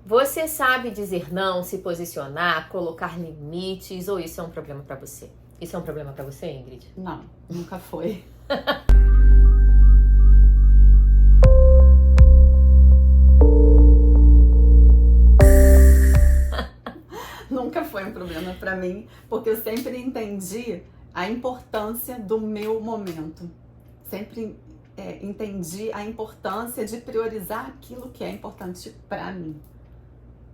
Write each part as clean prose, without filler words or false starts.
Você sabe dizer não, se posicionar, colocar limites, ou isso é um problema pra você? Isso é um problema pra você, Ingrid? Não, nunca foi. Nunca foi um problema pra mim, porque eu sempre entendi a importância do meu momento. Sempre entendi a importância de priorizar aquilo que é importante pra mim,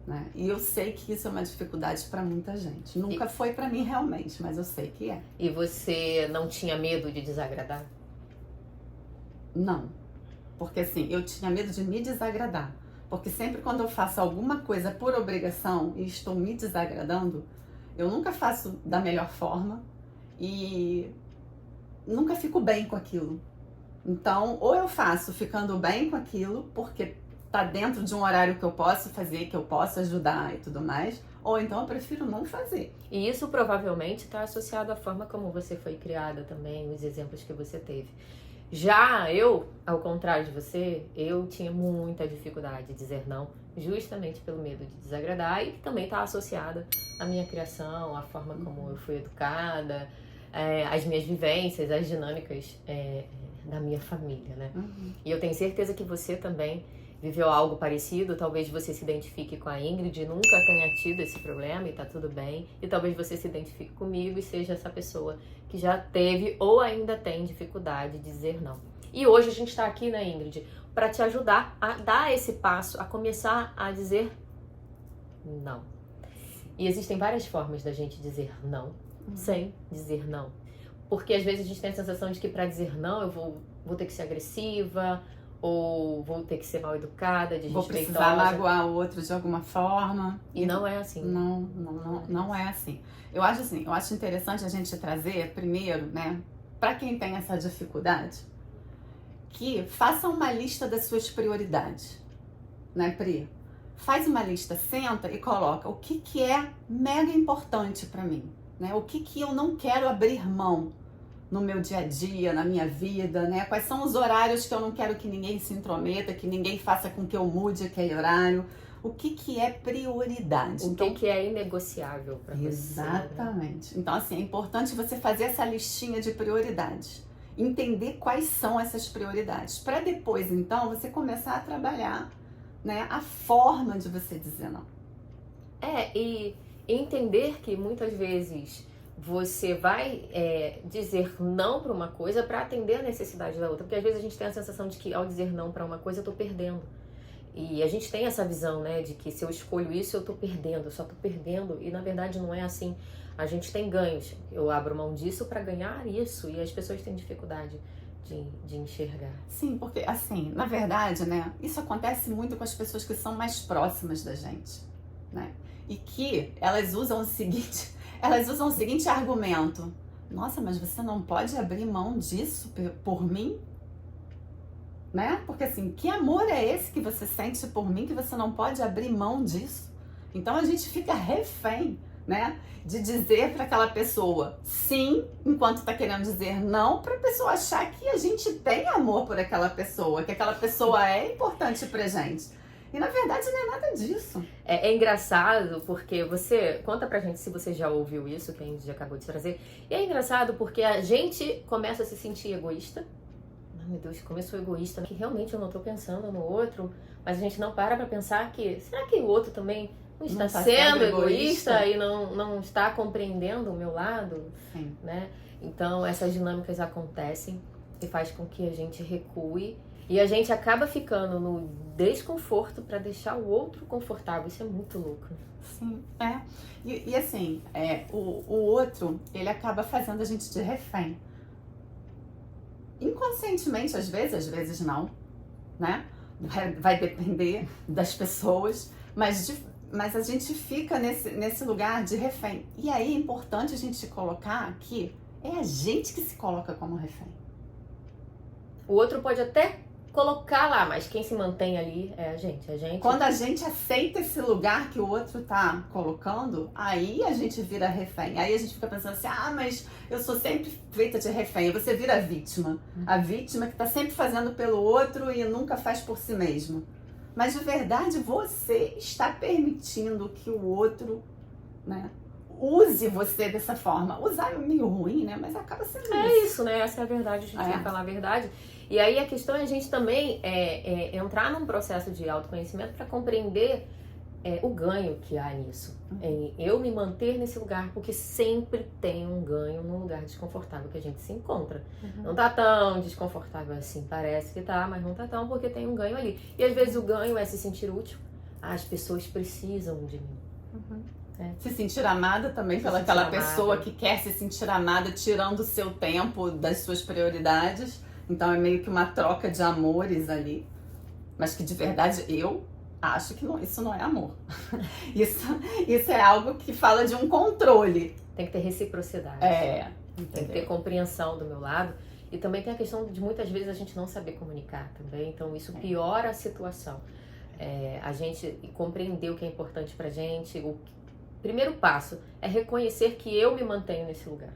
né? E eu sei que isso é uma dificuldade pra muita gente. Nunca foi pra mim realmente, mas eu sei que é. E você não tinha medo de desagradar? Não, porque assim, eu tinha medo de me desagradar. Porque sempre quando eu faço alguma coisa por obrigação e estou me desagradando, eu nunca faço da melhor forma e nunca fico bem com aquilo. Então, ou eu faço ficando bem com aquilo, porque tá dentro de um horário que eu posso fazer, que eu posso ajudar e tudo mais, ou então eu prefiro não fazer. E isso provavelmente está associado à forma como você foi criada também, os exemplos que você teve. Já eu, ao contrário de você, eu tinha muita dificuldade de dizer não, justamente pelo medo de desagradar, e que também está associada à minha criação, à forma como eu fui educada, às minhas vivências, às dinâmicas da minha família, né? E eu tenho certeza que você também viveu algo parecido, talvez você se identifique com a Ingrid e nunca tenha tido esse problema e tá tudo bem, e talvez você se identifique comigo e seja essa pessoa que já teve ou ainda tem dificuldade de dizer não. E hoje a gente está aqui, né, Ingrid, para te ajudar a dar esse passo, a começar a dizer não. E existem várias formas da gente dizer não, sem dizer não. Porque às vezes a gente tem a sensação de que para dizer não eu vou ter que ser agressiva, ou vou ter que ser mal educada, desrespeitosa. Vou precisar magoar o outro de alguma forma. E não é assim. Não é assim. Eu acho interessante a gente trazer primeiro, né, para quem tem essa dificuldade, que faça uma lista das suas prioridades, né, Pri? Faz uma lista, senta e coloca o que é mega importante para mim, né? O que eu não quero abrir mão no meu dia a dia, na minha vida, né? Quais são os horários que eu não quero que ninguém se intrometa, que ninguém faça com que eu mude aquele horário. O que é prioridade? O que é inegociável para você. Exatamente. Né? Então, assim, é importante você fazer essa listinha de prioridades. Entender quais são essas prioridades. Para depois, então, você começar a trabalhar, né, a forma de você dizer não. E entender que muitas vezes você vai dizer não para uma coisa para atender a necessidade da outra. Porque às vezes a gente tem a sensação de que ao dizer não para uma coisa eu tô perdendo. E a gente tem essa visão, né, de que se eu escolho isso eu tô perdendo, eu só tô perdendo. E na verdade não é assim. A gente tem ganhos. Eu abro mão disso para ganhar isso. E as pessoas têm dificuldade de enxergar. Sim, porque assim, na verdade, né, isso acontece muito com as pessoas que são mais próximas da gente, né? E que elas usam o seguinte argumento: nossa, mas você não pode abrir mão disso por mim? Né? Porque assim, que amor é esse que você sente por mim que você não pode abrir mão disso? Então a gente fica refém, né, de dizer para aquela pessoa sim, enquanto está querendo dizer não, para a pessoa achar que a gente tem amor por aquela pessoa, que aquela pessoa é importante pra gente. E na verdade não é nada disso. É engraçado porque você... Conta pra gente se você já ouviu isso, que a gente já acabou de trazer. E é engraçado porque a gente começa a se sentir egoísta. Ai, meu Deus, como eu sou egoísta, que realmente eu não tô pensando no outro. Mas a gente não para pra pensar que... Será que o outro também não está sendo egoísta e não está compreendendo o meu lado? Sim. Né? Então essas dinâmicas acontecem e faz com que a gente recue. E a gente acaba ficando no desconforto para deixar o outro confortável. Isso é muito louco. Sim, é. E assim, o outro, ele acaba fazendo a gente de refém. Inconscientemente, às vezes não, né? Vai depender das pessoas, mas a gente fica nesse lugar de refém. E aí é importante a gente colocar que é a gente que se coloca como refém. O outro pode até colocar lá, mas quem se mantém ali é a gente. Quando a gente aceita esse lugar que o outro tá colocando, aí a gente vira refém. Aí a gente fica pensando assim, mas eu sou sempre feita de refém. E você vira vítima. A vítima que tá sempre fazendo pelo outro e nunca faz por si mesmo. mas de verdade você está permitindo que o outro, né, use você dessa forma. Usar é meio ruim, né? Mas acaba sendo isso. É isso, né? Essa é a verdade, a gente tem que falar a verdade. E aí a questão é a gente também entrar num processo de autoconhecimento para compreender o ganho que há nisso. Em eu me manter nesse lugar, porque sempre tem um ganho num lugar desconfortável que a gente se encontra. Não tá tão desconfortável assim, parece que tá, mas não tá tão, porque tem um ganho ali. E às vezes o ganho é se sentir útil. As pessoas precisam de mim. Se sentir amada também pela aquela pessoa que quer se sentir amada, tirando o seu tempo das suas prioridades. Então é meio que uma troca de amores ali. Mas que de verdade eu acho que isso não é amor. Isso é algo que fala de um controle. Tem que ter reciprocidade. Tem que ter compreensão do meu lado. E também tem a questão de muitas vezes a gente não saber comunicar também. Então isso piora a situação. A gente compreender o que é importante pra gente. O primeiro passo é reconhecer que eu me mantenho nesse lugar.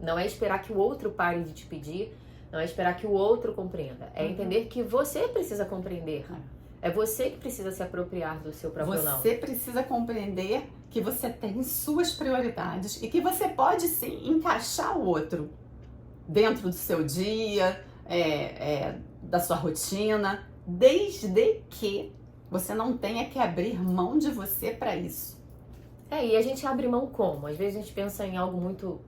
Não é esperar que o outro pare de te pedir. Não é esperar que o outro compreenda. É entender que você precisa compreender. É você que precisa se apropriar do seu próprio não. Você precisa compreender que você tem suas prioridades e que você pode sim encaixar o outro dentro do seu dia, da sua rotina, desde que você não tenha que abrir mão de você para isso. E a gente abre mão como? Às vezes a gente pensa em algo muito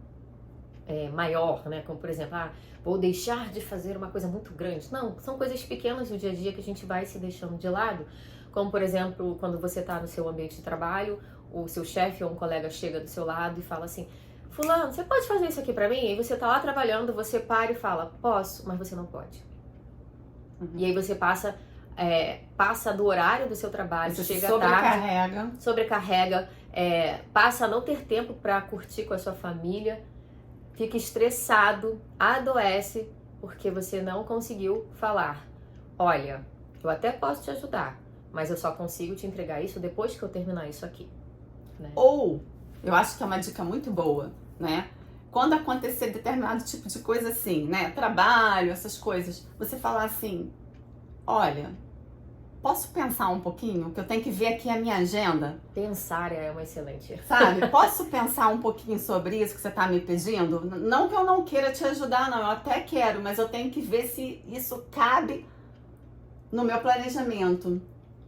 maior, né? Como por exemplo, vou deixar de fazer uma coisa muito grande. Não, são coisas pequenas do dia a dia que a gente vai se deixando de lado. Como por exemplo, quando você está no seu ambiente de trabalho, o seu chefe ou um colega chega do seu lado e fala assim: fulano, você pode fazer isso aqui pra mim? E você tá lá trabalhando, você para e fala: posso, mas você não pode. E aí você passa do horário do seu trabalho, você chega sobrecarrega. Sobrecarrega, passa a não ter tempo pra curtir com a sua família, fica estressado, adoece, porque você não conseguiu falar: olha, eu até posso te ajudar, mas eu só consigo te entregar isso depois que eu terminar isso aqui. Né? Ou, eu acho que é uma dica muito boa, né? Quando acontecer determinado tipo de coisa assim, né? Trabalho, essas coisas, você falar assim: olha, posso pensar um pouquinho? Que eu tenho que ver aqui a minha agenda. Pensar é uma excelente. Sabe? Posso pensar um pouquinho sobre isso que você tá me pedindo? Não que eu não queira te ajudar, não. Eu até quero, mas eu tenho que ver se isso cabe no meu planejamento.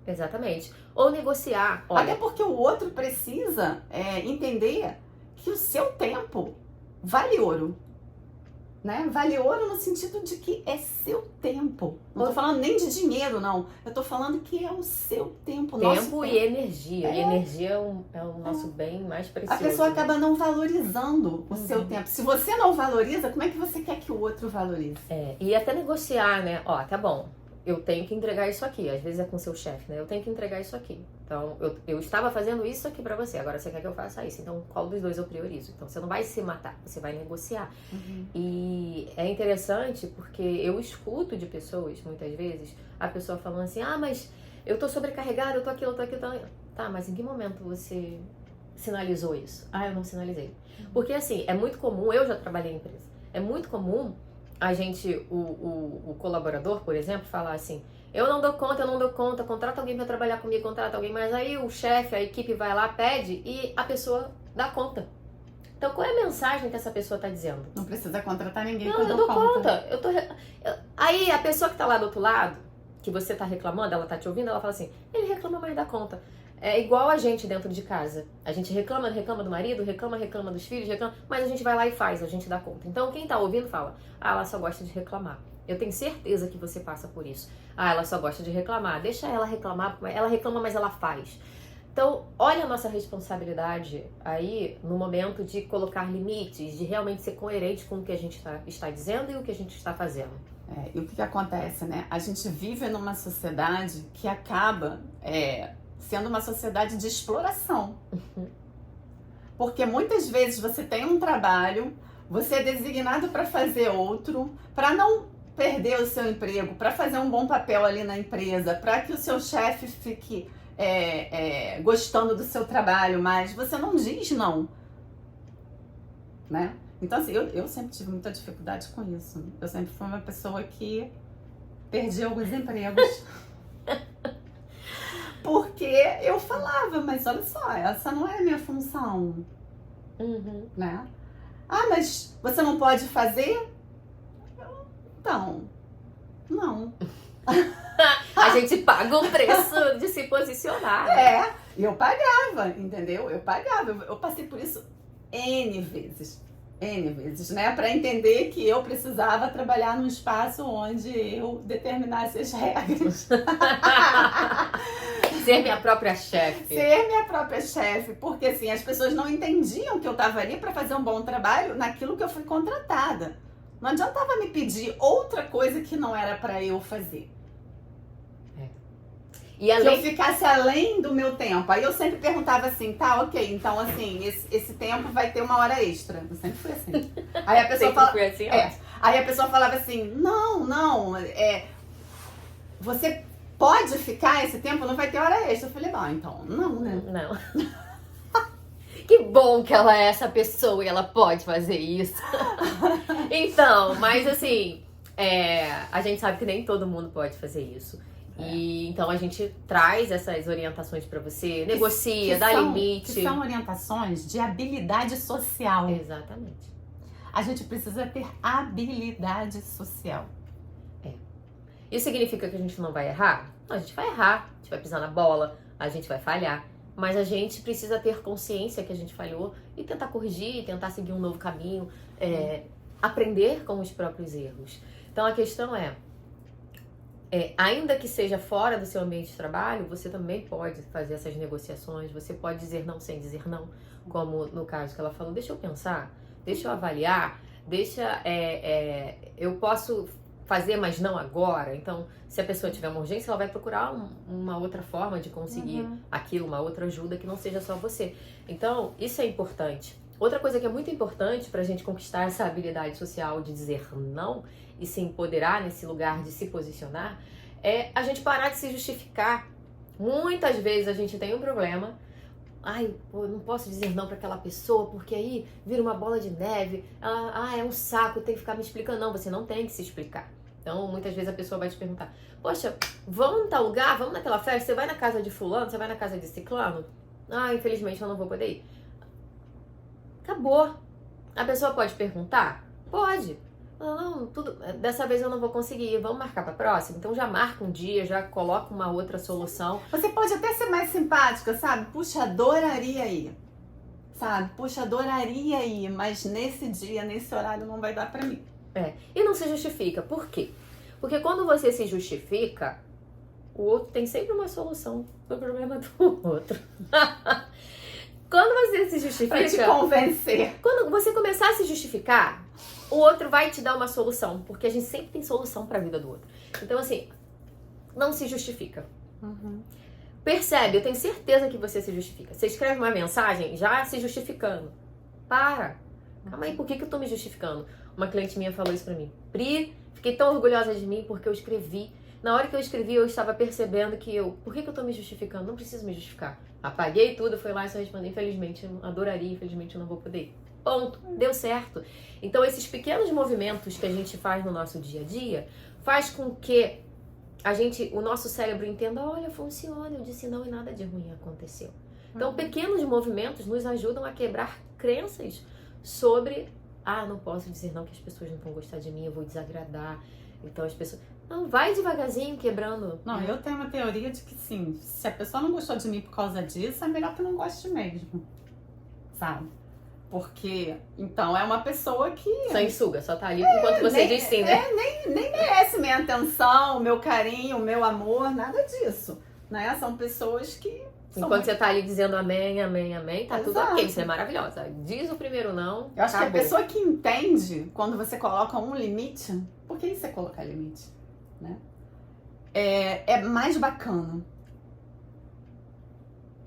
Exatamente. Ou negociar. Olha, até porque o outro precisa entender que o seu tempo vale ouro. Né? Vale ouro no sentido de que é seu tempo. Não tô falando nem de dinheiro, não. Eu tô falando que é o seu tempo. Tempo e energia. E energia é o nosso bem mais precioso. A pessoa acaba não valorizando o seu tempo. Se você não valoriza, como é que você quer que o outro valorize? E até negociar, né? Tá bom. Eu tenho que entregar isso aqui. Às vezes é com seu chefe, né? Eu tenho que entregar isso aqui. Então, eu estava fazendo isso aqui pra você. Agora você quer que eu faça isso. Então, qual dos dois eu priorizo? Então, você não vai se matar. Você vai negociar. E é interessante porque eu escuto de pessoas, muitas vezes, a pessoa falando assim: mas eu tô sobrecarregada, eu tô aquilo, eu tô aquilo. Tá, mas em que momento você sinalizou isso? Eu não sinalizei. Porque, assim, é muito comum, eu já trabalhei em empresa, é muito comum a gente, o colaborador, por exemplo, falar assim: eu não dou conta, contrata alguém para trabalhar comigo, contrata alguém, mas aí o chefe, a equipe vai lá, pede e a pessoa dá conta. Então, qual é a mensagem que essa pessoa tá dizendo? Não precisa contratar ninguém. Não, eu dou conta. Aí a pessoa que tá lá do outro lado, que você tá reclamando, ela tá te ouvindo, ela fala assim: ele reclama, mas dá conta. É igual a gente dentro de casa. A gente reclama do marido, reclama dos filhos, mas a gente vai lá e faz, a gente dá conta. Então, quem tá ouvindo fala: ela só gosta de reclamar. Eu tenho certeza que você passa por isso. Ela só gosta de reclamar. Deixa ela reclamar, ela reclama, mas ela faz. Então, olha a nossa responsabilidade aí no momento de colocar limites, de realmente ser coerente com o que a gente está dizendo e o que a gente está fazendo. E o que acontece, né? A gente vive numa sociedade que acaba sendo uma sociedade de exploração. Porque muitas vezes você tem um trabalho, você é designado para fazer outro, para não perder o seu emprego, para fazer um bom papel ali na empresa, para que o seu chefe fique gostando do seu trabalho, mas você não diz não, né? Então assim, eu sempre tive muita dificuldade com isso. Eu sempre fui uma pessoa que perdi alguns empregos. Porque eu falava, mas olha só, essa não é a minha função, né? Ah, mas você não pode fazer? Então, não. A gente paga o preço de se posicionar. É, eu pagava, entendeu? Eu pagava. Eu passei por isso N vezes, né? Pra entender que eu precisava trabalhar num espaço onde eu determinasse as regras. Ser minha própria chefe. Ser minha própria chefe, porque assim, as pessoas não entendiam que eu estava ali para fazer um bom trabalho naquilo que eu fui contratada. Não adiantava me pedir outra coisa que não era para eu fazer. E além... Que eu ficasse além do meu tempo. Aí eu sempre perguntava assim, tá, ok, então assim, esse tempo vai ter uma hora extra. Eu sempre fui assim. Aí a pessoa falava, assim, aí a pessoa falava assim, não, você pode ficar esse tempo, não vai ter hora extra. Eu falei, então, não, né? Não. Que bom que ela é essa pessoa e ela pode fazer isso. Então, mas assim, a gente sabe que nem todo mundo pode fazer isso. E então a gente traz essas orientações pra você, negocia, dá limite. Que são orientações de habilidade social. Exatamente. A gente precisa ter habilidade social. Isso significa que a gente não vai errar? Não, a gente vai errar, a gente vai pisar na bola, a gente vai falhar. Mas a gente precisa ter consciência que a gente falhou e tentar corrigir, tentar seguir um novo caminho, aprender com os próprios erros. Então a questão ainda que seja fora do seu ambiente de trabalho, você também pode fazer essas negociações, você pode dizer não sem dizer não, como no caso que ela falou, deixa eu pensar, deixa eu avaliar, eu posso fazer, mas não agora. Então, se a pessoa tiver uma urgência, ela vai procurar uma outra forma de conseguir aquilo, uma outra ajuda que não seja só você. Então, isso é importante. Outra coisa que é muito importante pra gente conquistar essa habilidade social de dizer não e se empoderar nesse lugar de se posicionar, é a gente parar de se justificar. Muitas vezes a gente tem um problema, eu não posso dizer não pra aquela pessoa, porque aí vira uma bola de neve, é um saco, tem que ficar me explicando. Não, você não tem que se explicar. Então, muitas vezes a pessoa vai te perguntar, poxa, vamos em tal lugar, vamos naquela festa, você vai na casa de fulano, você vai na casa de ciclano? Infelizmente eu não vou poder ir. Acabou. A pessoa pode perguntar? Pode. Não, dessa vez eu não vou conseguir, vamos marcar pra próxima? Então já marca um dia, já coloca uma outra solução. Você pode até ser mais simpática, sabe? Puxa, adoraria ir. Sabe? Puxa, adoraria ir, mas nesse dia, nesse horário não vai dar pra mim. E não se justifica. Por quê? Porque quando você se justifica, o outro tem sempre uma solução pro problema do outro. Quando você se justifica... Pra te convencer. Quando você começar a se justificar, o outro vai te dar uma solução. Porque a gente sempre tem solução pra vida do outro. Então, assim, não se justifica. Percebe, eu tenho certeza que você se justifica. Você escreve uma mensagem já se justificando. Para. Calma aí, por que eu tô me justificando? Uma cliente minha falou isso pra mim. Pri, fiquei tão orgulhosa de mim porque eu escrevi. Na hora que eu escrevi, eu estava percebendo que por que eu tô me justificando? Não preciso me justificar. Apaguei tudo, fui lá e só respondi, infelizmente, eu adoraria, infelizmente eu não vou poder ir. Ponto. Deu certo. Então, esses pequenos movimentos que a gente faz no nosso dia a dia, faz com que o nosso cérebro entenda, olha, funciona, eu disse não e nada de ruim aconteceu. Então, pequenos movimentos nos ajudam a quebrar crenças sobre, não posso dizer não, que as pessoas não vão gostar de mim, eu vou desagradar. Então, as pessoas... Não, vai devagarzinho, quebrando. Não, eu tenho uma teoria de que, sim, se a pessoa não gostou de mim por causa disso, é melhor que não goste mesmo, sabe? Porque, então, é uma pessoa que... Sanguessuga, só tá ali enquanto você diz sim, né? Nem merece minha atenção, meu carinho, meu amor, nada disso, né? São pessoas que... Enquanto você tá ali dizendo amém, amém, amém, tá tudo ok, você é maravilhosa. Diz o primeiro não, eu acho acabou. que a pessoa que entende quando você coloca um limite, por que você colocar limite, né? É mais bacana.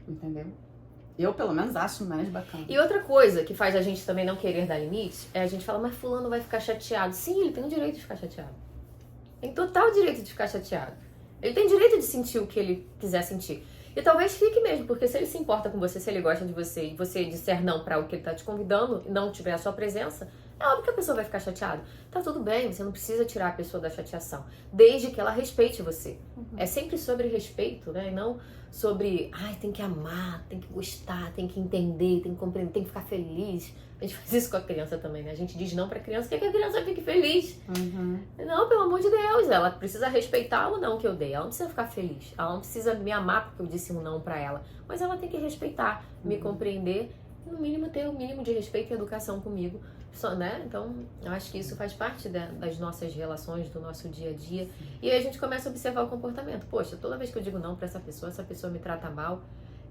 Entendeu? Eu, pelo menos, acho mais bacana. E outra coisa que faz a gente também não querer dar limite, é a gente falar, mas fulano vai ficar chateado. Sim, ele tem o direito de ficar chateado. Tem total direito de ficar chateado. Ele tem direito de sentir o que ele quiser sentir. E talvez fique mesmo, porque se ele se importa com você, se ele gosta de você, e você disser não pra o que ele tá te convidando, e não tiver a sua presença, é óbvio que a pessoa vai ficar chateada. Tá tudo bem, você não precisa tirar a pessoa da chateação, desde que ela respeite você. É sempre sobre respeito, né? E não sobre, ai, tem que amar, tem que gostar, tem que entender, tem que compreender, tem que ficar feliz. A gente faz isso com a criança também, né? A gente diz não pra criança, quer que a criança fique feliz. Não, pelo amor de Deus, ela precisa respeitar o não que eu dei. Ela não precisa ficar feliz. Ela não precisa me amar porque eu disse um não pra ela. Mas ela tem que respeitar, me compreender e, no mínimo, ter o mínimo de respeito e educação comigo. Né? Então, eu acho que isso faz parte das nossas relações, do nosso dia a dia. E aí a gente começa a observar o comportamento. Poxa, toda vez que eu digo não pra essa pessoa me trata mal.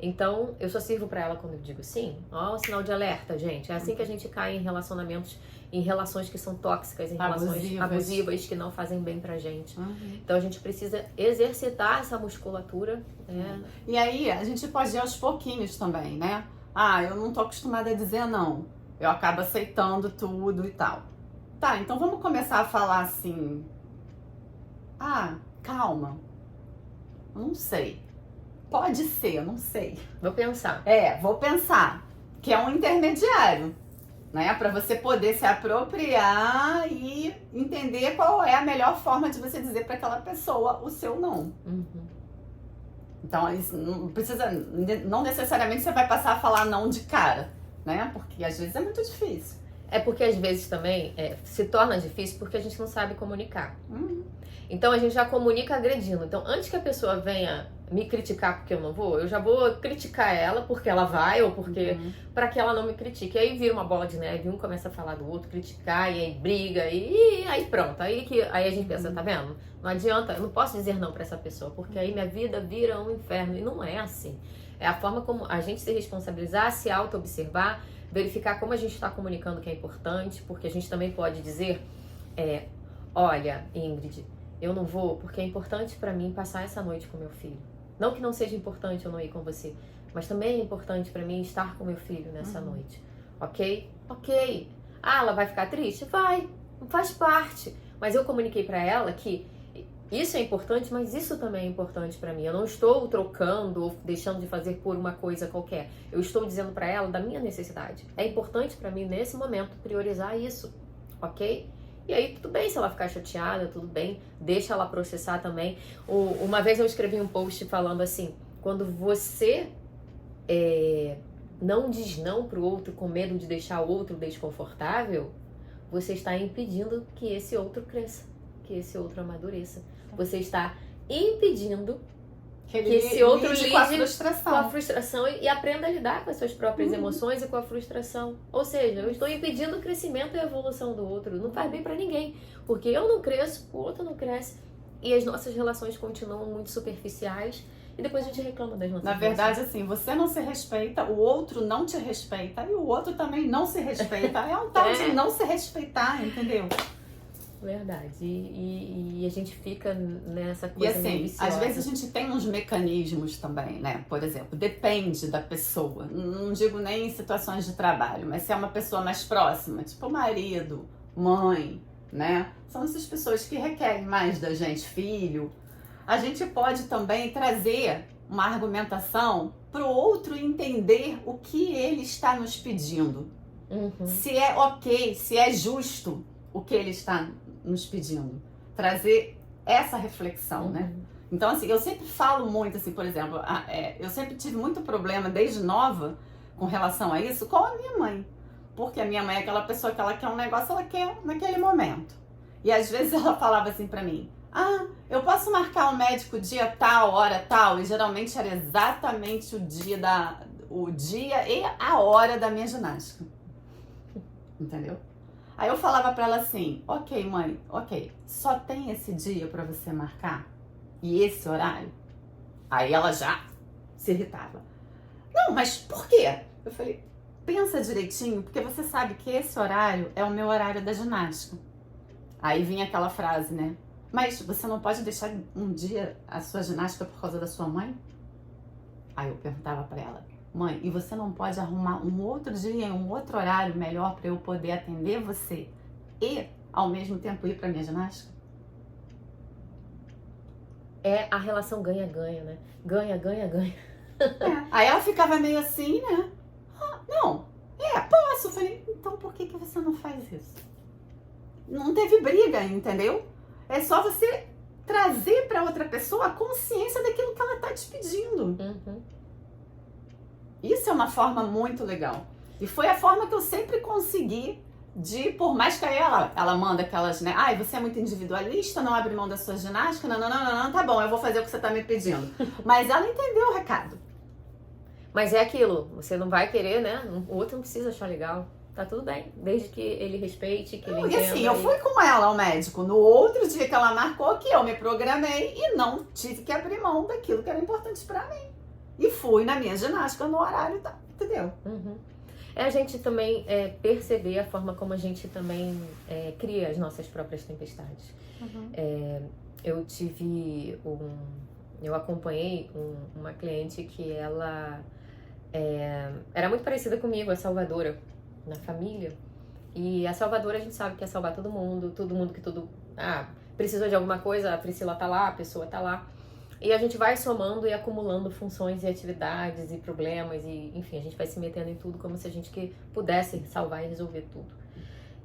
Então, eu só sirvo pra ela quando eu digo sim. Ó, o sinal de alerta, gente. É assim que a gente cai em relacionamentos, em relações que são tóxicas, em relações abusivas que não fazem bem pra gente. Então, a gente precisa exercitar essa musculatura. Né? E aí, a gente pode ir aos pouquinhos também, né? Ah, eu não tô acostumada a dizer não. Eu acabo aceitando tudo e tal. Tá, então vamos começar a falar assim. Ah, calma. Não sei. Pode ser, não sei. Vou pensar. Vou pensar. Que é um intermediário, né? Pra você poder se apropriar e entender qual é a melhor forma de você dizer pra aquela pessoa o seu não. Então, isso não precisa. Não necessariamente você vai passar a falar não de cara, né? Porque às vezes é muito difícil. É porque às vezes também se torna difícil porque a gente não sabe comunicar. Então a gente já comunica agredindo. Então antes que a pessoa venha me criticar porque eu não vou, eu já vou criticar ela porque ela vai ou porque para que ela não me critique. Aí vira uma bola de neve, um começa a falar do outro, criticar e aí briga e aí pronto. Aí a gente pensa, tá vendo? Não adianta, eu não posso dizer não para essa pessoa porque aí minha vida vira um inferno e não é assim. É a forma como a gente se responsabilizar, se auto-observar, verificar como a gente está comunicando que é importante, porque a gente também pode dizer, olha, Ingrid, eu não vou porque é importante para mim passar essa noite com meu filho. Não que não seja importante eu não ir com você, mas também é importante para mim estar com meu filho nessa noite, ok? Ok. Ah, ela vai ficar triste? Vai, faz parte. Mas eu comuniquei para ela que isso é importante, mas isso também é importante para mim. Eu não estou trocando ou deixando de fazer por uma coisa qualquer. Eu estou dizendo para ela da minha necessidade. É importante para mim, nesse momento, priorizar isso, ok? E aí, tudo bem se ela ficar chateada, tudo bem. Deixa ela processar também. Uma vez eu escrevi um post falando assim, quando você não diz não pro outro com medo de deixar o outro desconfortável, você está impedindo que esse outro cresça, que esse outro amadureça. Você está impedindo que esse outro lide com a frustração e aprenda a lidar com as suas próprias emoções e com a frustração. Ou seja, eu estou impedindo o crescimento e a evolução do outro. Não faz bem pra ninguém, porque eu não cresço, o outro não cresce e as nossas relações continuam muito superficiais e depois a gente reclama das nossas relações. Na verdade, assim, você não se respeita, o outro não te respeita e o outro também não se respeita. É um tal de não se respeitar, entendeu? Verdade. E a gente fica nessa coisa meio viciosa. Às vezes a gente tem uns mecanismos também, né? Por exemplo, depende da pessoa. Não digo nem em situações de trabalho, mas se é uma pessoa mais próxima, tipo marido, mãe, né? São essas pessoas que requerem mais da gente, filho. A gente pode também trazer uma argumentação para o outro entender o que ele está nos pedindo. Se é ok, se é justo o que ele está nos pedindo. Trazer essa reflexão, né? Então, assim, eu sempre falo muito, assim, por exemplo, eu sempre tive muito problema, desde nova, com relação a isso, com a minha mãe. Porque a minha mãe é aquela pessoa que ela quer um negócio, ela quer naquele momento. E às vezes ela falava assim pra mim, eu posso marcar um médico dia tal, hora tal, e geralmente era exatamente o dia e a hora da minha ginástica. Entendeu? Aí eu falava pra ela assim, ok mãe, ok, só tem esse dia pra você marcar? E esse horário? Aí ela já se irritava. Não, mas por quê? Eu falei, pensa direitinho, porque você sabe que esse horário é o meu horário da ginástica. Aí vinha aquela frase, né? Mas você não pode deixar um dia a sua ginástica por causa da sua mãe? Aí eu perguntava pra ela, mãe, e você não pode arrumar um outro dia, um outro horário melhor para eu poder atender você e, ao mesmo tempo, ir para minha ginástica? É a relação ganha-ganha, né? Ganha, ganha, ganha. Aí ela ficava meio assim, né? Não, posso. Eu falei, então por que você não faz isso? Não teve briga, entendeu? É só você trazer para outra pessoa a consciência daquilo que ela está te pedindo. Isso é uma forma muito legal. E foi a forma que eu sempre consegui por mais que aí ela manda aquelas, né? Ai, você é muito individualista, não abre mão da sua ginástica, não, tá bom, eu vou fazer o que você tá me pedindo. Mas ela entendeu o recado. Mas é aquilo, você não vai querer, né? O outro não precisa achar legal. Tá tudo bem, desde que ele respeite, que ele entenda. E assim, eu fui com ela ao médico no outro dia que ela marcou, que eu me programei e não tive que abrir mão daquilo que era importante pra mim. E fui na minha ginástica no horário, tá? Entendeu? É a gente também perceber a forma como a gente também cria as nossas próprias tempestades. Eu acompanhei uma cliente que ela era muito parecida comigo, a Salvadora, na família. E a Salvadora, a gente sabe que é salvar todo mundo que precisou de alguma coisa, a Priscila tá lá, a pessoa tá lá. E a gente vai somando e acumulando funções e atividades e problemas e, enfim, a gente vai se metendo em tudo como se a gente pudesse salvar e resolver tudo.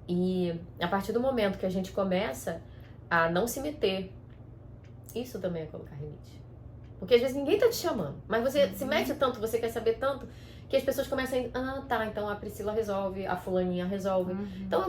E a partir do momento que a gente começa a não se meter, isso também é colocar limite. Porque às vezes ninguém tá te chamando, mas você se mete tanto, você quer saber tanto, que as pessoas começam a então a Priscila resolve, a fulaninha resolve. Então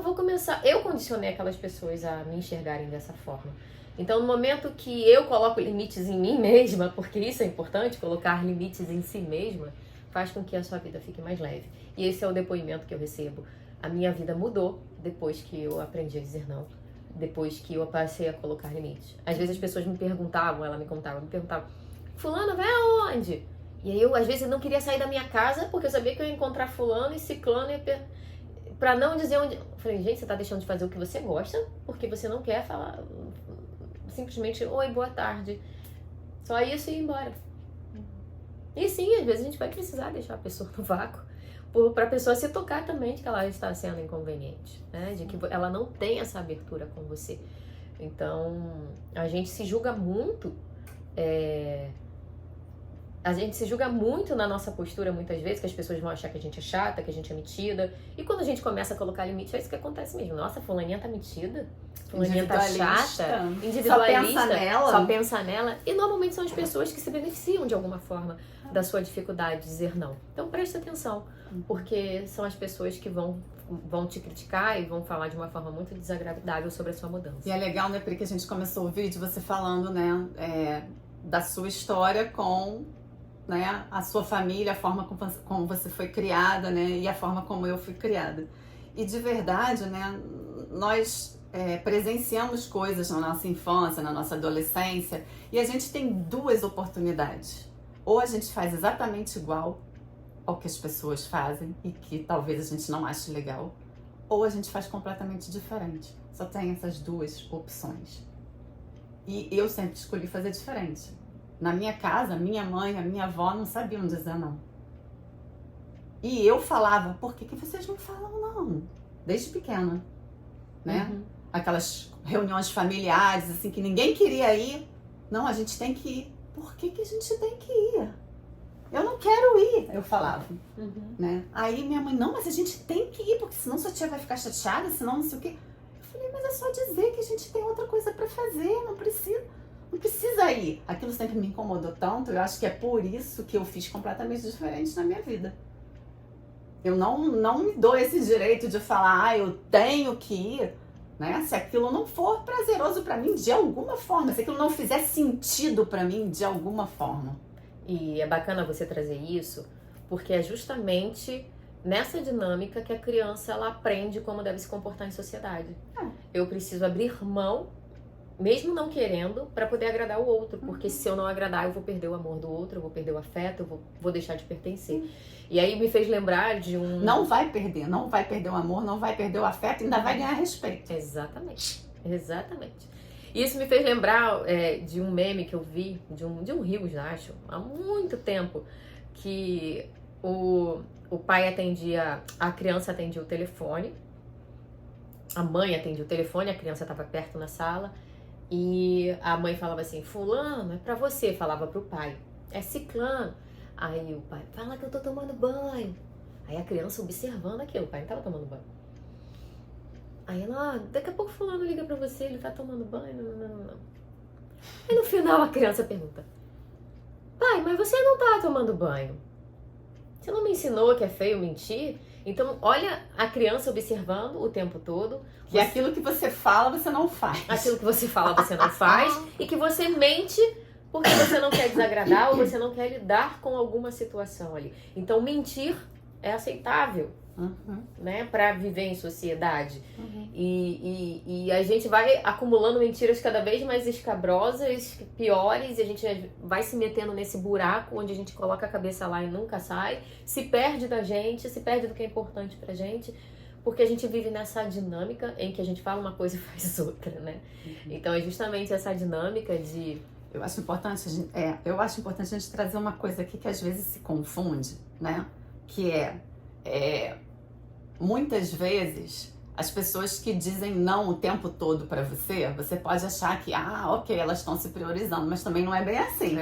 eu condicionei aquelas pessoas a me enxergarem dessa forma. Então, no momento que eu coloco limites em mim mesma, porque isso é importante, colocar limites em si mesma, faz com que a sua vida fique mais leve. E esse é o depoimento que eu recebo. A minha vida mudou depois que eu aprendi a dizer não, depois que eu passei a colocar limites. Às vezes as pessoas me perguntavam, fulano, vai aonde? E aí às vezes eu não queria sair da minha casa, porque eu sabia que eu ia encontrar fulano e ciclano, pra não dizer onde... Eu falei, gente, você tá deixando de fazer o que você gosta, porque você não quer falar... Simplesmente, oi, boa tarde. Só isso e ir embora. E sim, às vezes a gente vai precisar deixar a pessoa no vácuo para a pessoa se tocar também de que ela está sendo inconveniente, né? De que ela não tem essa abertura com você. Então, a gente se julga muito na nossa postura muitas vezes, que as pessoas vão achar que a gente é chata, que a gente é metida. E quando a gente começa a colocar limite, é isso que acontece mesmo. Nossa, fulaninha tá metida, fulaninha tá chata, individualista, só pensa nela. E normalmente são as pessoas que se beneficiam de alguma forma da sua dificuldade de dizer não. Então preste atenção, porque são as pessoas que vão te criticar e vão falar de uma forma muito desagradável sobre a sua mudança. E é legal, né, porque a gente começou o vídeo você falando, né, da sua história com... né, a sua família, a forma como você foi criada, né, e a forma como eu fui criada. E de verdade, né, nós presenciamos coisas na nossa infância, na nossa adolescência, e a gente tem duas oportunidades. Ou a gente faz exatamente igual ao que as pessoas fazem e que talvez a gente não ache legal, ou a gente faz completamente diferente. Só tem essas duas opções. E eu sempre escolhi fazer diferente. Na minha casa, minha mãe, a minha avó não sabiam dizer não. E eu falava, por que vocês não falam não? Desde pequena, né? Aquelas reuniões familiares, assim, que ninguém queria ir. Não, a gente tem que ir. Por que a gente tem que ir? Eu não quero ir, eu falava. Né? Aí minha mãe, não, mas a gente tem que ir, porque senão sua tia vai ficar chateada, senão não sei o quê. Eu falei, mas é só dizer que a gente tem outra coisa pra fazer, não precisa ir. Aquilo sempre me incomodou tanto, eu acho que é por isso que eu fiz completamente diferente na minha vida. Eu não me dou esse direito de falar, eu tenho que ir, né? Se aquilo não for prazeroso pra mim de alguma forma, se aquilo não fizer sentido pra mim de alguma forma. E é bacana você trazer isso, porque é justamente nessa dinâmica que a criança ela aprende como deve se comportar em sociedade. Eu preciso abrir mão, mesmo não querendo, para poder agradar o outro, porque se eu não agradar, eu vou perder o amor do outro, eu vou perder o afeto, eu vou deixar de pertencer. E aí me fez lembrar de um... Não vai perder o amor, não vai perder o afeto, ainda vai ganhar respeito. Exatamente. Isso me fez lembrar de um meme que eu vi, de um Rios, acho, há muito tempo, que o pai atendia, a criança atendia o telefone, a mãe atendia o telefone, a criança estava perto na sala, e a mãe falava assim, fulano, é pra você, falava pro pai, é ciclano. Aí o pai, fala que eu tô tomando banho. Aí a criança observando aquilo, o pai não tava tomando banho. Aí ela, daqui a pouco fulano liga pra você, ele tá tomando banho, não. Aí no final a criança pergunta: pai, mas você não tá tomando banho? Você não me ensinou que é feio mentir? Então, olha a criança observando o tempo todo. Que aquilo que você fala, você não faz. Aquilo que você fala, você não faz. E que você mente porque você não quer desagradar ou você não quer lidar com alguma situação ali. Então, mentir é aceitável, né? Pra viver em sociedade. E a gente vai acumulando mentiras cada vez mais escabrosas, piores, e a gente vai se metendo nesse buraco onde a gente coloca a cabeça lá e nunca sai, se perde da gente, se perde do que é importante pra gente, porque a gente vive nessa dinâmica em que a gente fala uma coisa e faz outra, né? Então é justamente essa dinâmica de... Eu acho importante a gente trazer uma coisa aqui que às vezes se confunde, né? Que muitas vezes as pessoas que dizem não o tempo todo pra você, você pode achar que, ok, elas estão se priorizando, mas também não é bem assim.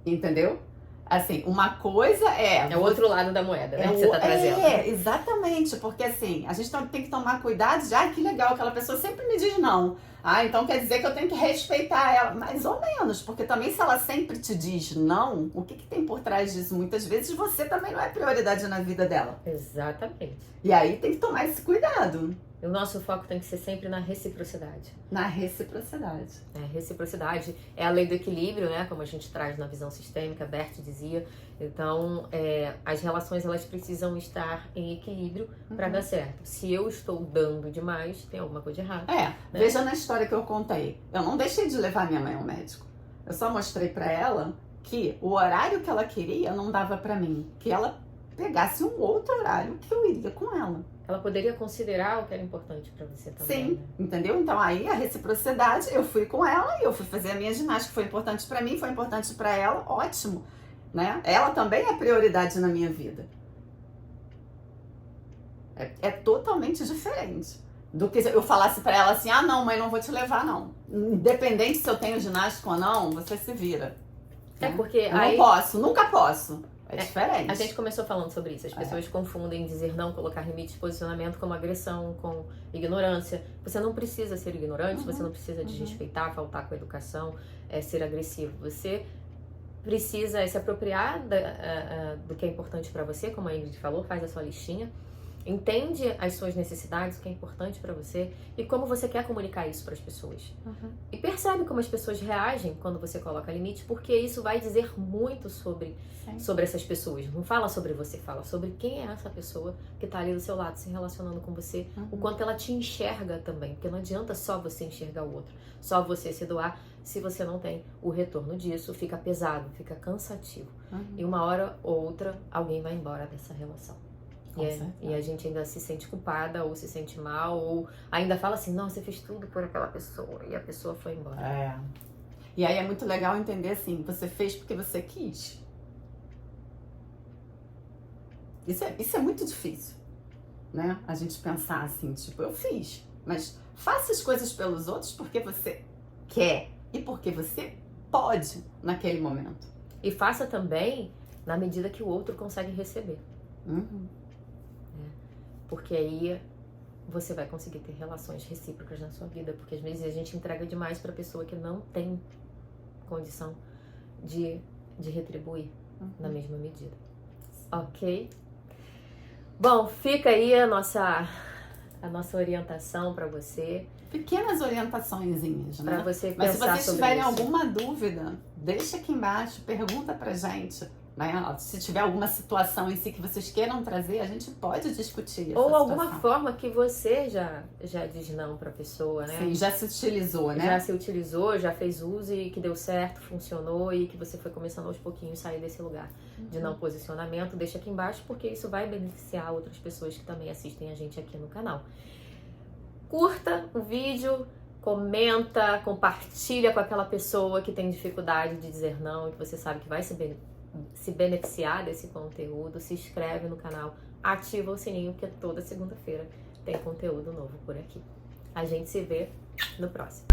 Entendeu? Assim, uma coisa é o outro lado da moeda, né? Que você tá trazendo. Exatamente, porque assim, a gente tem que tomar cuidado de, que legal, aquela pessoa sempre me diz não. Então quer dizer que eu tenho que respeitar ela, mais ou menos, porque também se ela sempre te diz não, o que tem por trás disso? Muitas vezes você também não é prioridade na vida dela. Exatamente. E aí tem que tomar esse cuidado. O nosso foco tem que ser sempre na reciprocidade. Na reciprocidade. Reciprocidade é a lei do equilíbrio, né? Como a gente traz na visão sistêmica, Bert dizia. Então, as relações elas precisam estar em equilíbrio para dar certo. Se eu estou dando demais, tem alguma coisa errada. Né? Veja na história que eu contei. Eu não deixei de levar minha mãe ao médico. Eu só mostrei para ela que o horário que ela queria não dava para mim. Que ela pegasse um outro horário que eu iria com ela. Ela poderia considerar o que era importante pra você também. Sim, né? Entendeu? Então aí a reciprocidade, eu fui com ela e eu fui fazer a minha ginástica, foi importante pra mim, foi importante pra ela, ótimo, né? Ela também é prioridade na minha vida. É totalmente diferente do que eu falasse pra ela assim, não, mãe, não vou te levar não. Independente se eu tenho ginástica ou não, você se vira. Porque eu não posso, nunca posso. É diferente. A gente começou falando sobre isso. As pessoas confundem dizer não, colocar limite de posicionamento como agressão, com ignorância. Você não precisa ser ignorante, você não precisa desrespeitar, faltar com a educação, ser agressivo. Você precisa se apropriar do que é importante pra você, como a Ingrid falou, faz a sua listinha. Entende as suas necessidades, o que é importante pra você e como você quer comunicar isso pras pessoas. E percebe como as pessoas reagem quando você coloca limite, porque isso vai dizer muito sobre essas pessoas. Não fala sobre você, fala sobre quem é essa pessoa que tá ali do seu lado, se relacionando com você, o quanto ela te enxerga também, porque não adianta só você enxergar o outro, só você se doar, se você não tem o retorno disso, fica pesado, fica cansativo. E uma hora ou outra, alguém vai embora dessa relação. E a gente ainda se sente culpada, ou se sente mal, ou ainda fala assim, não, você fez tudo por aquela pessoa, e a pessoa foi embora. E aí é muito legal entender assim, você fez porque você quis. Isso é muito difícil, né? A gente pensar assim, tipo, eu fiz, mas faça as coisas pelos outros porque você quer e porque você pode naquele momento. E faça também na medida que o outro consegue receber. Porque aí você vai conseguir ter relações recíprocas na sua vida. Porque às vezes a gente entrega demais pra pessoa que não tem condição de retribuir na mesma medida. Ok? Bom, fica aí a nossa orientação pra você. Pequenas orientaçõezinhas, né? Pra você pensar. Mas se vocês sobre tiverem isso. alguma dúvida, deixa aqui embaixo, pergunta pra gente. Né? Se tiver alguma situação em si que vocês queiram trazer, a gente pode discutir essa Ou situação. alguma forma que você já diz não pra pessoa, né? Sim, já se utilizou, né? Já se utilizou, já fez uso e que deu certo, funcionou e que você foi começando aos pouquinhos a sair desse lugar de não posicionamento. Deixa aqui embaixo porque isso vai beneficiar outras pessoas que também assistem a gente aqui no canal. Curta o vídeo, comenta, compartilha com aquela pessoa que tem dificuldade de dizer não e que você sabe que vai se beneficiar desse conteúdo. Se inscreve no canal, ativa o sininho porque toda segunda-feira tem conteúdo novo por aqui. A gente se vê no próximo.